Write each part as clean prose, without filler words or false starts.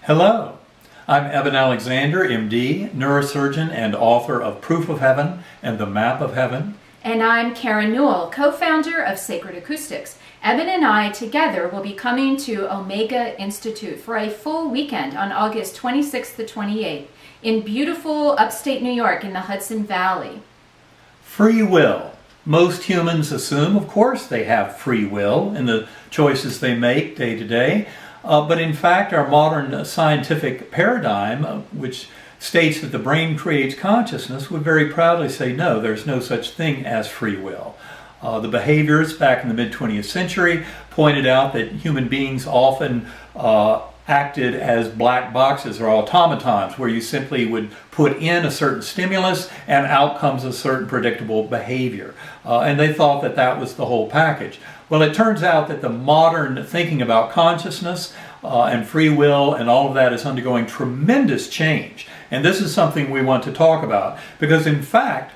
Hello, I'm Eben Alexander, MD, neurosurgeon and author of Proof of Heaven and the Map of Heaven. And I'm Karen Newell, co-founder of Sacred Acoustics. Eben and I together will be coming to Omega Institute for a full weekend on August 26th to 28th in beautiful upstate New York in the Hudson Valley. Free will. Most humans assume, of course, they have free will in the choices they make day to day. But in fact, our modern scientific paradigm, which states that the brain creates consciousness, would very proudly say, no, there's no such thing as free will. The behaviorists back in the mid-20th century pointed out that human beings often acted as black boxes or automatons, where you simply would put in a certain stimulus and out comes a certain predictable behavior. And they thought that that was the whole package. Well, it turns out that the modern thinking about consciousness and free will and all of that is undergoing tremendous change. And this is something we want to talk about because, in fact,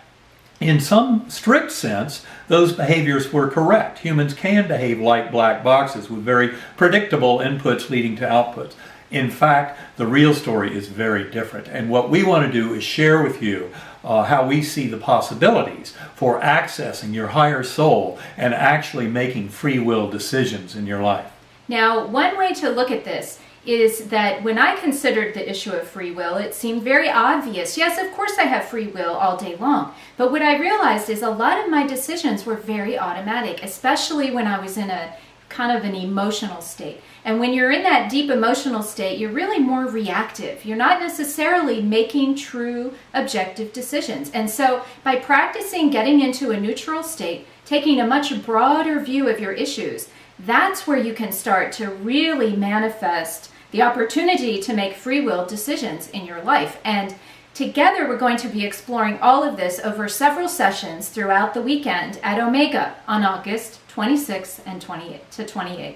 in some strict sense, those behaviors were correct. Humans can behave like black boxes with very predictable inputs leading to outputs. In fact, the real story is very different. And what we want to do is share with you how we see the possibilities for accessing your higher soul and actually making free will decisions in your life. Now, one way to look at this is that when I considered the issue of free will, it seemed very obvious. Yes, of course I have free will all day long. But what I realized is a lot of my decisions were very automatic, especially when I was in a kind of an emotional state. And when you're in that deep emotional state, you're really more reactive. You're not necessarily making true objective decisions. And so by practicing getting into a neutral state, taking a much broader view of your issues, that's where you can start to really manifest the opportunity to make free will decisions in your life. And together we're going to be exploring all of this over several sessions throughout the weekend at Omega on August 26th and 28th.